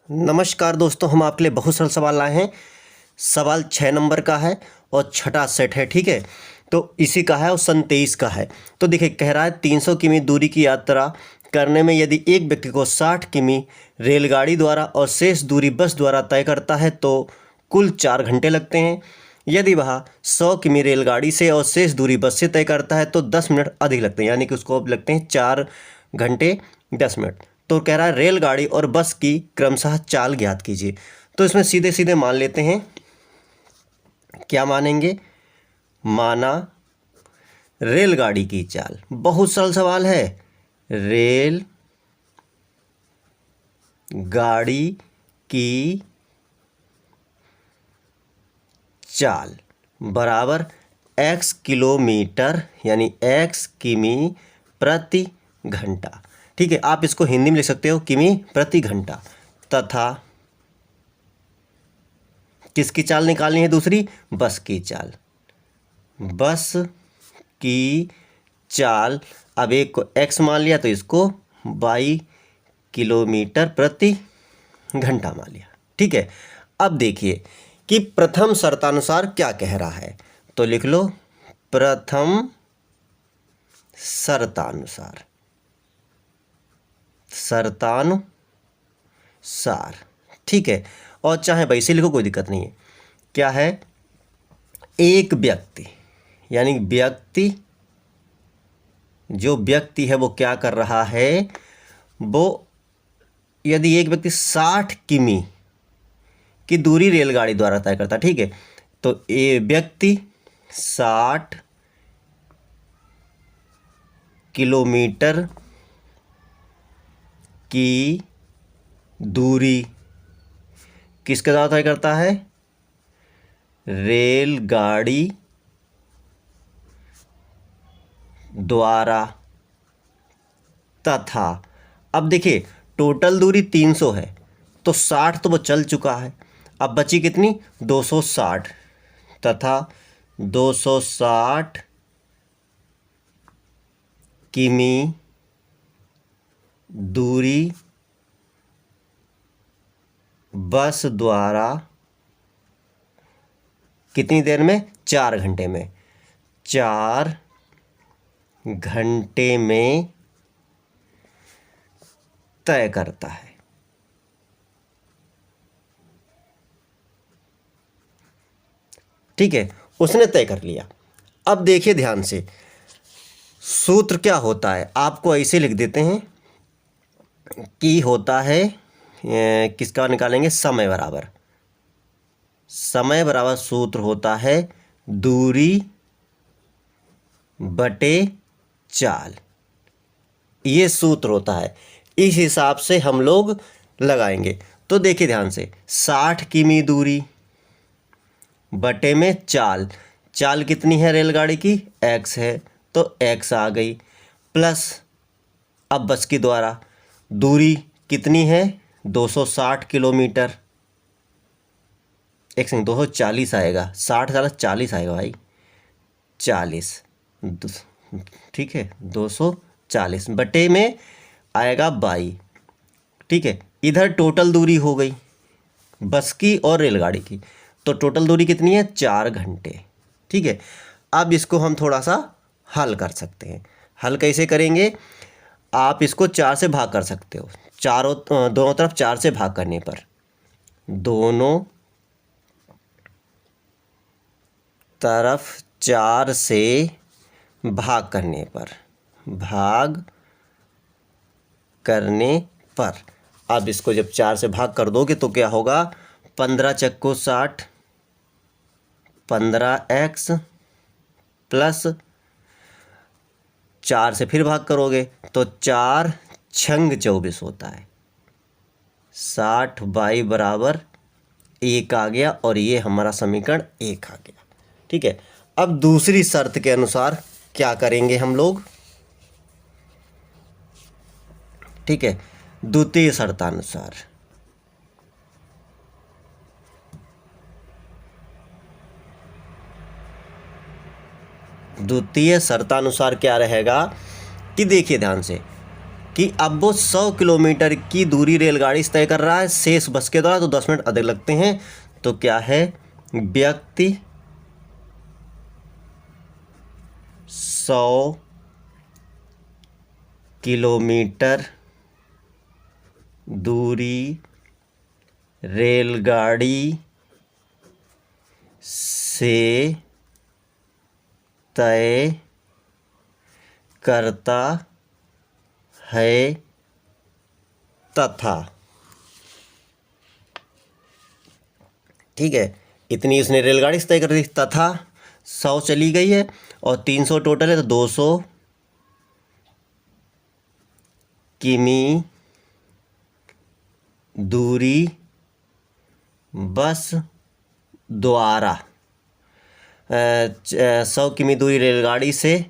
नमस्कार दोस्तों, हम आपके लिए बहुत सरल सवाल लाए हैं। सवाल 6 नंबर का है और छठा सेट है। ठीक है, तो इसी का है और सन 23 का है। तो देखिए, कह रहा है 300 किमी दूरी की यात्रा करने में यदि एक व्यक्ति को 60 किमी रेलगाड़ी द्वारा और शेष दूरी बस द्वारा तय करता है तो कुल 4 घंटे लगते हैं। यदि वह 100 किमी रेलगाड़ी से और शेष दूरी बस से तय करता है तो 10 मिनट अधिक लगते हैं, यानी कि उसको अब लगते हैं 4 घंटे 10 मिनट। तो कह रहा है रेलगाड़ी और बस की क्रमशः चाल ज्ञात कीजिए। तो इसमें सीधे सीधे मान लेते हैं। क्या मानेंगे? माना रेलगाड़ी की चाल। बहुत सरल सवाल है। रेल गाड़ी की चाल बराबर x किलोमीटर यानी x किमी प्रति घंटा। ठीक है, आप इसको हिंदी में लिख सकते हो किमी प्रति घंटा। तथा किसकी चाल निकालनी है? दूसरी बस की चाल। बस की चाल, अब एक को x मान लिया तो इसको y किलोमीटर प्रति घंटा मान लिया। ठीक है, अब देखिए कि प्रथम शर्तानुसार क्या कह रहा है। तो लिख लो प्रथम शर्तानुसार। ठीक है, और चाहे वैसे लिखो, कोई दिक्कत नहीं है। क्या है? एक व्यक्ति, यानी व्यक्ति, जो व्यक्ति है वो क्या कर रहा है? वो यदि एक व्यक्ति 60 किमी की दूरी रेलगाड़ी द्वारा तय करता, ठीक है, तो ये व्यक्ति 60 किलोमीटर की दूरी किसके द्वारा तय करता है? रेलगाड़ी द्वारा। तथा अब देखिए, टोटल दूरी 300 है तो 60 तो वो चल चुका है। अब बची कितनी? 260। तथा 260 किमी दूरी बस द्वारा कितनी देर में? 4 घंटे में। 4 घंटे में तय करता है। ठीक है, उसने तय कर लिया। अब देखिए ध्यान से, सूत्र क्या होता है आपको ऐसे लिख देते हैं कि होता है किसका निकालेंगे? समय बराबर। समय बराबर सूत्र होता है दूरी बटे चाल। ये सूत्र होता है, इस हिसाब से हम लोग लगाएंगे। तो देखिए ध्यान से, 60 किमी दूरी बटे में चाल। चाल कितनी है रेलगाड़ी की? x है, तो x आ गई। प्लस अब बस की द्वारा दूरी कितनी है? 260 किलोमीटर। एक सेकंड, 240 आएगा, 60 ज़्यादा 40 आएगा भाई, 40। ठीक है, 240 बटे में आएगा 22। ठीक है, इधर टोटल दूरी हो गई बस की और रेलगाड़ी की, तो टोटल दूरी कितनी है? 4 घंटे। ठीक है, अब इसको हम थोड़ा सा हल कर सकते हैं। हल कैसे करेंगे? आप इसको 4 से भाग कर सकते हो। दोनों तरफ 4 से भाग करने पर, दोनों तरफ 4 से भाग करने पर अब इसको जब 4 से भाग कर दोगे तो क्या होगा? 15 चक्को 60, 15x प्लस 4 से फिर भाग करोगे तो 4 छंग 24 होता है। 60 बाई बराबर 1 आ गया, और ये हमारा समीकरण 1 आ गया। ठीक है, अब दूसरी शर्त के अनुसार क्या करेंगे हम लोग? ठीक है, द्वितीय शर्तानुसार। द्वितीय शर्तानुसार क्या रहेगा कि देखिए ध्यान से, कि अब वो 100 किलोमीटर की दूरी रेलगाड़ी से तय कर रहा है शेष बस के द्वारा, तो 10 मिनट अधिक लगते हैं। तो क्या है, व्यक्ति 100 किलोमीटर दूरी रेलगाड़ी से तय करता है तथा, ठीक है, इतनी उसने रेलगाड़ी से तय कर दी, तथा 100 चली गई है और 300 टोटल है, तो 200 किमी दूरी बस द्वारा 100 किमी दूरी रेलगाड़ी से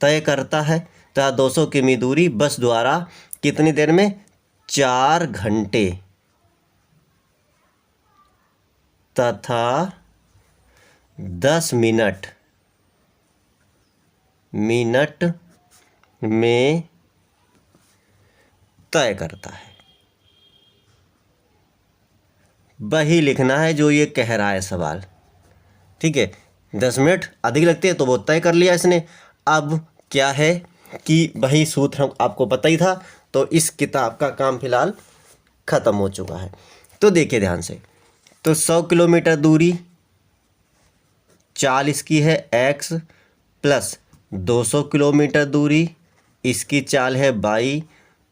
तय करता है तथा 200 किमी दूरी बस द्वारा कितनी देर में, 4 घंटे तथा 10 मिनट में तय करता है। वही लिखना है जो ये कह रहा है सवाल, ठीक है। 10 मिनट अधिक लगते हैं तो वो तय कर लिया इसने। अब क्या है कि वही सूत्र आपको पता ही था, तो इस किताब का काम फिलहाल ख़त्म हो चुका है। तो देखिए ध्यान से, तो 100 किलोमीटर दूरी चाल इसकी है x प्लस 200 किलोमीटर दूरी इसकी चाल है y,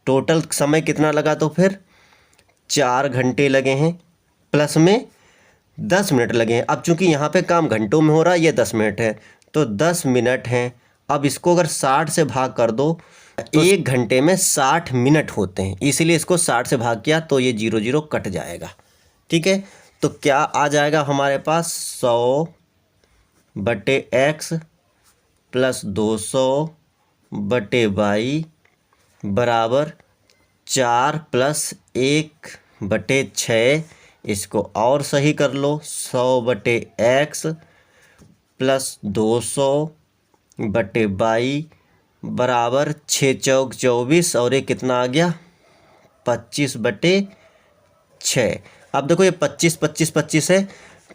टोटल समय कितना लगा, तो फिर 4 घंटे लगे हैं प्लस में 10 मिनट लगे हैं। अब चूंकि यहाँ पे काम घंटों में हो रहा है, ये 10 मिनट है, तो 10 मिनट हैं। अब इसको अगर 60 से भाग कर दो तो 1 घंटे में 60 मिनट होते हैं, इसीलिए इसको 60 से भाग किया तो ये 0 0 कट जाएगा, ठीक है। तो क्या आ जाएगा हमारे पास, 100/x प्लस 200/y बराबर 4 प्लस 1/6। इसको और सही कर लो, 100/x प्लस 200/y बराबर 6 चौक 24 और ये कितना आ गया, 25/6। अब देखो ये 25 25 25 है,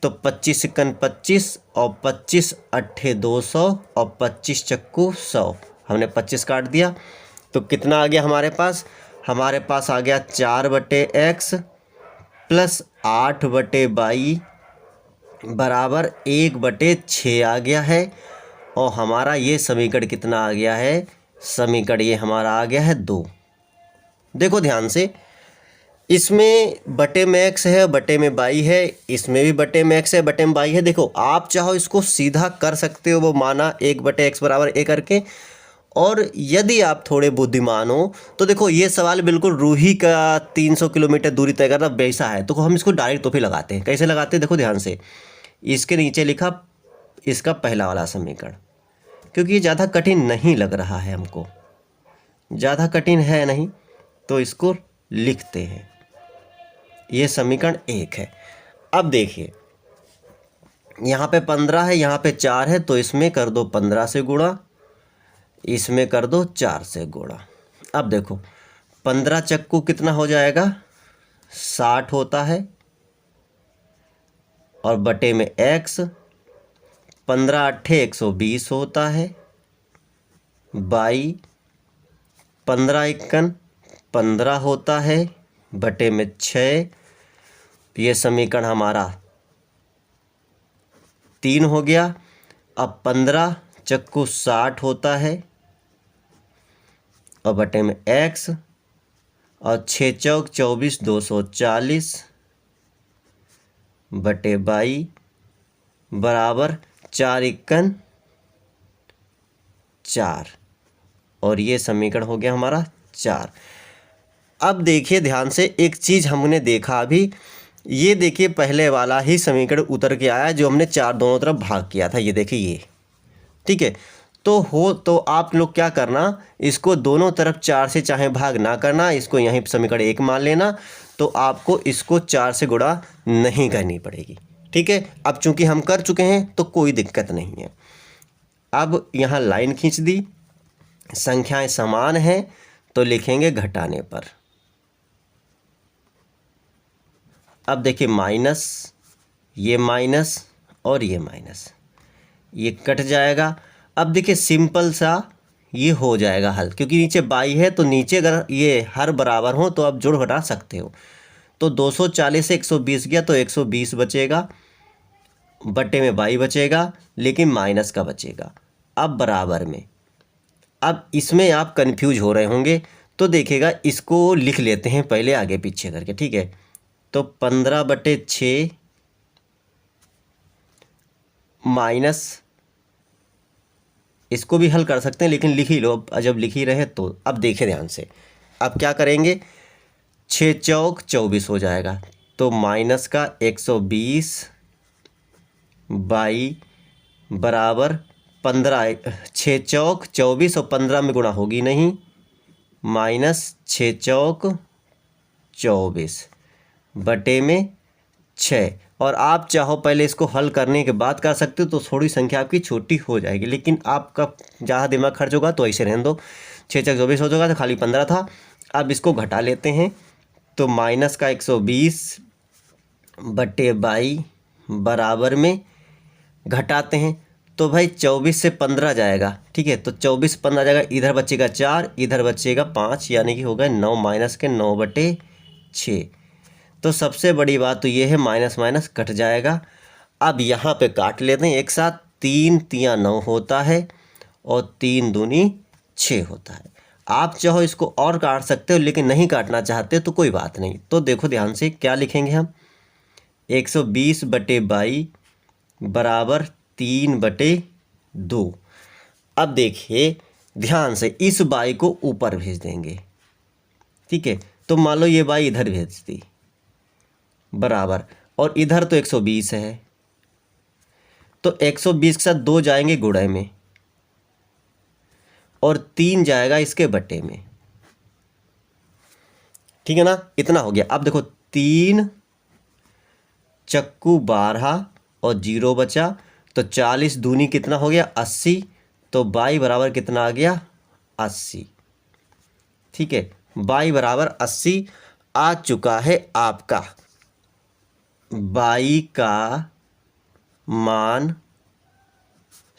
तो 25 सिक्कन 25 और 25 अट्ठे 200 और 25 चक्कू 100, हमने 25 काट दिया। तो कितना आ गया हमारे पास, आ गया 4/x प्लस 8/y बराबर 1/6 आ गया है। और हमारा ये समीकरण कितना आ गया है, समीकरण ये हमारा आ गया है 2। देखो ध्यान से, इसमें बटे में x है, बटे में y है, इसमें भी बटे में x है, बटे में y है। देखो आप चाहो इसको सीधा कर सकते हो, वो माना 1/x बराबर a करके। और यदि आप थोड़े बुद्धिमान हो तो देखो ये सवाल बिल्कुल रूही का 300 किलोमीटर दूरी तय करना वैसा है, तो हम इसको डायरेक्ट तो फिर लगाते हैं। कैसे लगाते हैं, देखो ध्यान से, इसके नीचे लिखा इसका पहला वाला समीकरण, क्योंकि ये ज़्यादा कठिन नहीं लग रहा है हमको, ज़्यादा कठिन है नहीं, तो इसको लिखते हैं। ये समीकरण 1 है। अब देखिए यहाँ पे 15 है, यहाँ पे 4 है, तो इसमें कर दो 15 से गुणा, इसमें कर दो 4 से गुणा। अब देखो 15 चक्कू कितना हो जाएगा, 60 होता है, और बटे में x, 15 अट्ठे 120 होता है, बाई 15 इक्कन 15 होता है, बटे में 6। ये समीकरण हमारा 3 हो गया। अब 15 चक्कू 60 होता है, और बटे में x, और 6 चौक 24 240 बटे बाई बराबर 4 इक्कन 4, और ये समीकरण हो गया हमारा 4। अब देखिए ध्यान से, एक चीज़ हमने देखा अभी, ये देखिए पहले वाला ही समीकरण उतर के आया जो हमने 4 दोनों तरफ भाग किया था, ये देखिए ये, ठीक है। तो आप लोग क्या करना, इसको दोनों तरफ 4 से चाहे भाग ना करना, इसको यहीं समीकरण 1 मान लेना, तो आपको इसको 4 से गुणा नहीं करनी पड़ेगी, ठीक है। अब चूंकि हम कर चुके हैं तो कोई दिक्कत नहीं है। अब यहाँ लाइन खींच दी, संख्याएं समान हैं, तो लिखेंगे घटाने पर। अब देखिए माइनस, ये माइनस और ये माइनस, ये कट जाएगा। अब देखिए सिंपल सा ये हो जाएगा हल, क्योंकि नीचे बाई है तो नीचे अगर ये हर बराबर हो तो आप जोड़ घटा सकते हो। तो 240 से 120 गया तो 120 बचेगा, बटे में बाई बचेगा, लेकिन माइनस का बचेगा। अब बराबर में, अब इसमें आप कंफ्यूज हो रहे होंगे तो देखिएगा इसको लिख लेते हैं पहले आगे पीछे करके, ठीक है। तो 15/6 माइनस, इसको भी हल कर सकते हैं लेकिन लिख ही लो, अब जब लिख ही रहे तो। अब देखिए ध्यान से, अब क्या करेंगे, 6 चौक 24 हो जाएगा, तो माइनस का 120 बाई बराबर 15, 6 चौक 24 और 15 में गुणा होगी नहीं, माइनस 6 चौक 24 बटे में 6। और आप चाहो पहले इसको हल करने के बाद कर सकते हो तो थोड़ी संख्या आपकी छोटी हो जाएगी, लेकिन आपका जहाँ दिमाग खर्च होगा तो ऐसे रहने दो। 6 चौक 24 हो जाएगा, तो खाली 15 था। अब इसको घटा लेते हैं, तो माइनस का 120 बटे बाई बराबर में घटाते हैं, तो भाई 24 से 15 जाएगा, ठीक है। तो 24 15 जाएगा, इधर बचेगा 4, इधर बचेगा 5, यानी कि हो गया 9 माइनस के 9/6। तो सबसे बड़ी बात तो ये है माइनस माइनस कट जाएगा। अब यहाँ पे काट लेते हैं एक साथ, 3 तिया 9 होता है और 3 दूनी 6 होता है। आप चाहो इसको और काट सकते हो, लेकिन नहीं काटना चाहते तो कोई बात नहीं। तो देखो ध्यान से क्या लिखेंगे हम, 120 बटे बाई बराबर 3/2। अब देखिए ध्यान से, इस बाई को ऊपर भेज देंगे, ठीक है। तो मान लो ये बाई इधर भेज दी बराबर, और इधर तो 120 है, तो 120 के साथ 2 जाएंगे गुणे में और 3 जाएगा इसके बटे में, ठीक है ना। इतना हो गया। अब देखो 3 चक्कू 12 और 0 बचा, तो 40 दूनी कितना हो गया 80, तो बाई बराबर कितना आ गया 80, ठीक है। बाई बराबर 80 आ चुका है आपका। बाई का मान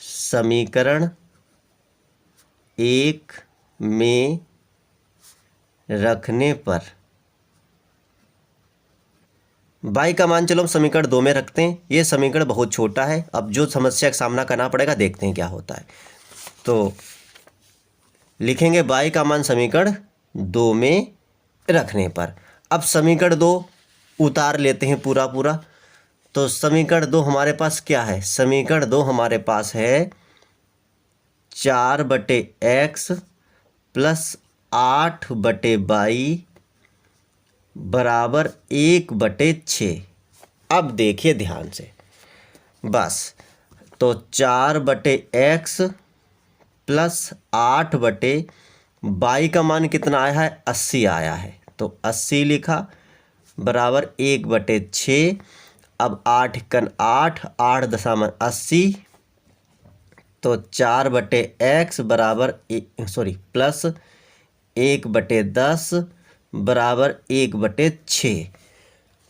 समीकरण 1 में रखने पर, बाई का मान चलो हम समीकरण 2 में रखते हैं, ये समीकरण बहुत छोटा है। अब जो समस्या का सामना करना पड़ेगा देखते हैं क्या होता है। तो लिखेंगे बाई का मान समीकरण 2 में रखने पर। अब समीकरण 2 उतार लेते हैं पूरा पूरा। तो समीकरण 2 हमारे पास क्या है, समीकरण 2 हमारे पास है 4/x प्लस 8/22 बराबर 1/6। अब देखिए ध्यान से, बस तो 4/x प्लस 8/22 का मान कितना आया है 80 आया है, तो 80 लिखा बराबर 1/6। अब 8 कन 8, 8.80, तो 4/x बराबर प्लस 1/10 बराबर 1/6।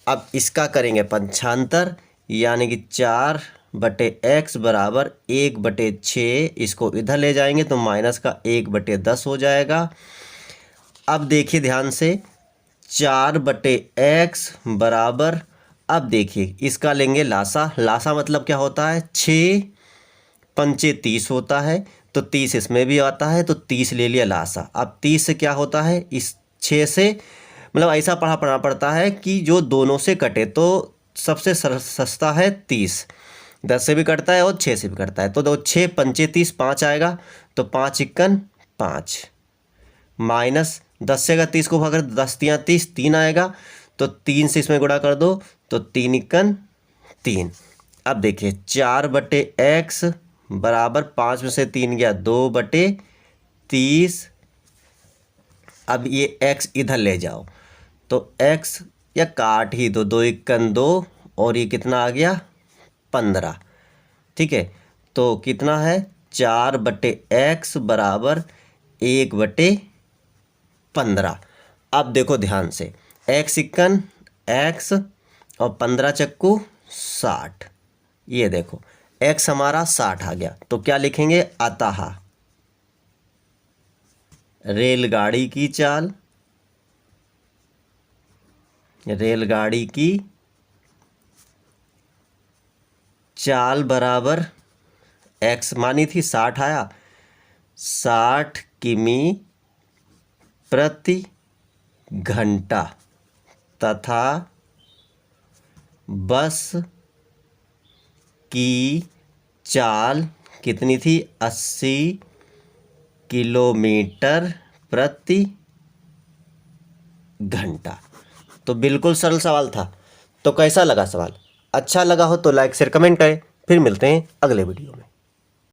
अब इसका करेंगे पंचांतर, यानी कि 4/x बराबर 1/6, इसको इधर ले जाएंगे तो माइनस का 1/10 हो जाएगा। अब देखिए ध्यान से, 4/x बराबर, अब देखिए इसका लेंगे लासा। लासा मतलब क्या होता है, 6 पंचे 30 होता है, तो 30 इसमें भी आता है, तो 30 ले लिया लासा। अब 30 से क्या होता है, इस 6 से मतलब ऐसा पढ़ना पड़ता है कि जो दोनों से कटे, तो सबसे सस्ता है 30, 10 से भी कटता है और 6 से भी कटता है। तो 6 पंचे 30, 5 आएगा, तो 5 इक्कन 5 माइनस 10 से अगर 30 को भाग कर 10 तिया 30, 3 आएगा, तो 3 से इसमें गुणा कर दो, तो 3 इक्कन 3। अब देखिए 4/x बराबर 5 में से 3 गया 2/30। अब ये x इधर ले जाओ, तो x या काट ही दो, 2 इक्कन 2 और ये कितना आ गया 15, ठीक है। तो कितना है 4/x बराबर 1/15। 15। अब देखो ध्यान से, x इक्कन x और 15 चक्कू 60। ये देखो x हमारा 60 आ गया, तो क्या लिखेंगे, अतः रेलगाड़ी की चाल, रेलगाड़ी की चाल बराबर x मानी थी 60 आया, 60 किमी प्रति घंटा, तथा बस की चाल कितनी थी, 80 किलोमीटर प्रति घंटा। तो बिल्कुल सरल सवाल था। तो कैसा लगा सवाल? अच्छा लगा हो तो लाइक शेयर कमेंट करें। फिर मिलते हैं अगले वीडियो में।